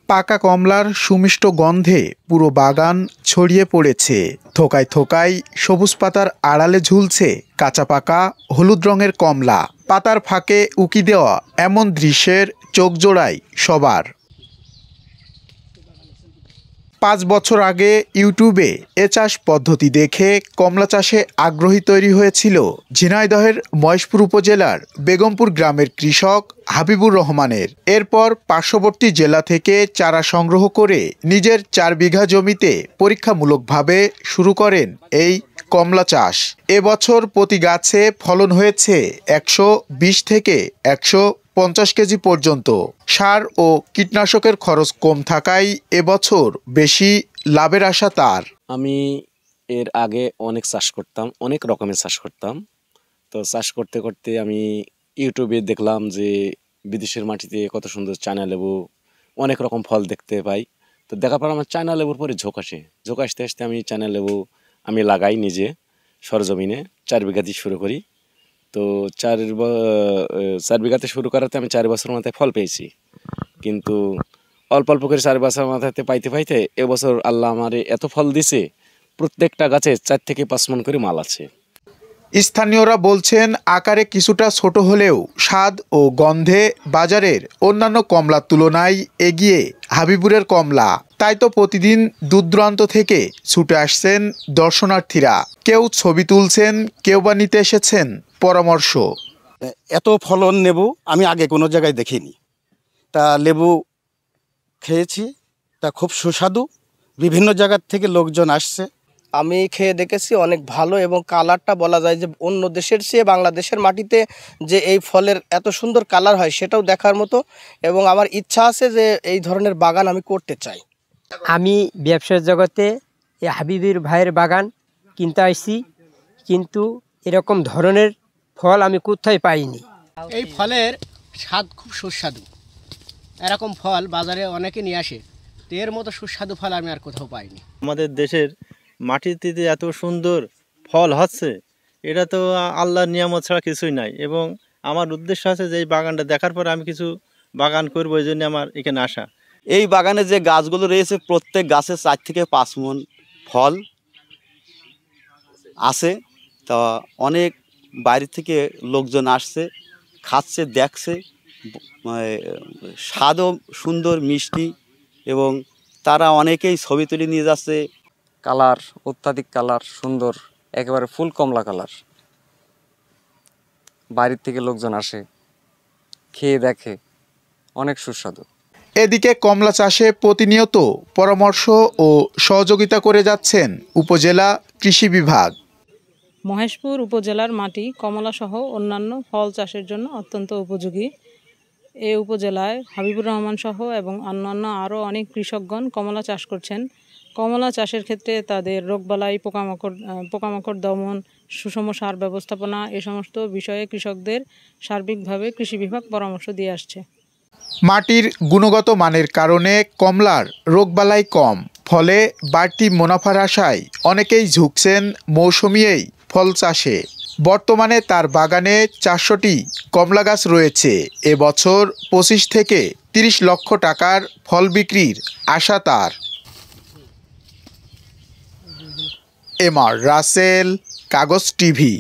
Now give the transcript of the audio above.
পাকা কমলার সুমিষ্ট গন্ধে পুরো বাগান ছড়িয়ে পড়েছে। থোকায় থোকায় সবুজ পাতার আড়ালে ঝুলছে কাঁচা পাকা হলুদ রঙের কমলা। পাতার ফাঁকে উকি দেওয়া এমন দৃশ্যের চোখ জোড়ায় সবার। 5 বছর আগে ইউটিউবে এ চাষ পদ্ধতি দেখে কমলা চাষে আগ্রহী তৈরি হয়েছিল ঝিনাইদহের মহেশপুর উপজেলার বেগমপুর গ্রামের কৃষক হাবিবুর রহমানের। এরপর পার্শ্ববর্তী জেলা থেকে চারা সংগ্রহ করে নিজের 4 বিঘা জমিতে পরীক্ষামূলকভাবে শুরু করেন এই কমলা চাষ। এবছর প্রতি গাছে ফলন হয়েছে 120 থেকে 150 কেজি পর্যন্ত। সার ও কীটনাশকের খরচ কম থাকায় এবছর বেশি লাভের আশা তার। আমি এর আগে অনেক চাষ করতাম, অনেক রকমের চাষ করতাম। তো চাষ করতে করতে আমি ইউটিউবে দেখলাম যে বিদেশের মাটিতে কত সুন্দর চায়না লেবু, অনেক রকম ফল দেখতে পাই। তো দেখার পর আমার চায়না লেবুর পরে ঝোঁক আসতে আসতে আমি চায়না লেবু আমি লাগাই নিজে সরজমিনে। 4 বিঘা দিয়ে শুরু করি। তো 4 বিঘাতে শুরু করাতে আমি 4 বছর মাথায় ফল পেয়েছি। কিন্তু অল্প অল্প করে 4 বছর মাথাতে পাইতে পাইতে এবছর আল্লাহ আমার এত ফল দিছে, প্রত্যেকটা গাছে 4 থেকে 5 মণ করে মাল আছে। স্থানীয়রা বলছেন আকারে কিছুটা ছোট হলেও স্বাদ ও গন্ধে বাজারের অন্যান্য কমলার তুলনায় এগিয়ে হাবিবুরের কমলা। তাই তো প্রতিদিন দূর দূরান্ত থেকে ছুটে আসছেন দর্শনার্থীরা। কেউ ছবি তুলছেন, কেউ বা নিতে এসেছেন পরামর্শ। এত ফলন লেবু আমি আগে কোনো জায়গায় দেখিনি। তা লেবু খেয়েছি, তা খুব সুস্বাদু। বিভিন্ন জায়গার থেকে লোকজন আসছে। আমি খেয়ে দেখেছি, অনেক ভালো, এবং কালারটা বলা যায় যে অন্য দেশের চেয়ে বাংলাদেশের মাটিতে যে এই ফলের এত সুন্দর কালার হয় সেটাও দেখার মতো। এবং আমার ইচ্ছা আছে যে এই ধরনের বাগান আমি করতে চাই। আমি ব্যবসার জগতে এই হাবিবুর ভাইয়ের বাগান কিনতে আসছি, কিন্তু এরকম ধরনের ফল আমি কোথায় পাইনি। এই ফলের স্বাদ খুব সুস্বাদু। এরকম ফল বাজারে অনেকে নিয়ে আসে, তো এর মতো সুস্বাদু ফল আমি আর কোথাও পাইনি। আমাদের দেশের মাটিতে এত সুন্দর ফল হচ্ছে, এটা তো আল্লাহর নিয়ামত ছাড়া কিছুই নাই। এবং আমার উদ্দেশ্য আছে যে এই বাগানটা দেখার পর আমি কিছু বাগান করবো, এই জন্য আমার এখানে আসা। এই বাগানে যে গাছগুলো রয়েছে প্রত্যেক গাছে 4 থেকে 5 মণ ফল আছে। তা অনেক বাইরে থেকে লোকজন আসছে, খাচ্ছে, দেখছে। স্বাদও সুন্দর, মিষ্টি, এবং তারা অনেকেই ছবি তুলে নিয়ে যাচ্ছে। কালার, অত্যাধিক কালার, সুন্দর, একেবারে ফুল কমলা কালার। বাইরের থেকে লোকজন আসে, খেয়ে দেখে, অনেক সুস্বাদু। এদিকে কমলা চাষে প্রতিনিয়ত পরামর্শ ও সহযোগিতা করে যাচ্ছেন উপজেলা কৃষি বিভাগ। মহেশপুর উপজেলার মাটি কমলা সহ অন্যান্য ফল চাষের জন্য অত্যন্ত উপযোগী। এই উপজেলায় হাবিবুর রহমান সহ এবং অন্যান্য আরও অনেক কৃষকগণ কমলা চাষ করছেন। কমলা চাষের ক্ষেত্রে তাদের রোগবালাই, পোকামাকড় দমন, সুষম সার ব্যবস্থাপনা, এ সমস্ত বিষয়ে কৃষকদের সার্বিকভাবে কৃষি বিভাগ পরামর্শ দিয়ে আসছে। মাটির গুণগত মানের কারণে কমলার রোগবালাই কম, ফলে বাড়তি মুনাফার আশায় অনেকেই ঝুঁকছেন মৌসুমী এই ফল চাষে। বর্তমানে তার বাগানে 400টি কমলা গাছ রয়েছে। এবছর 25 থেকে 30 লক্ষ টাকার ফল বিক্রির আশা তার। এমআর রাসেল, কাগজ টিভি।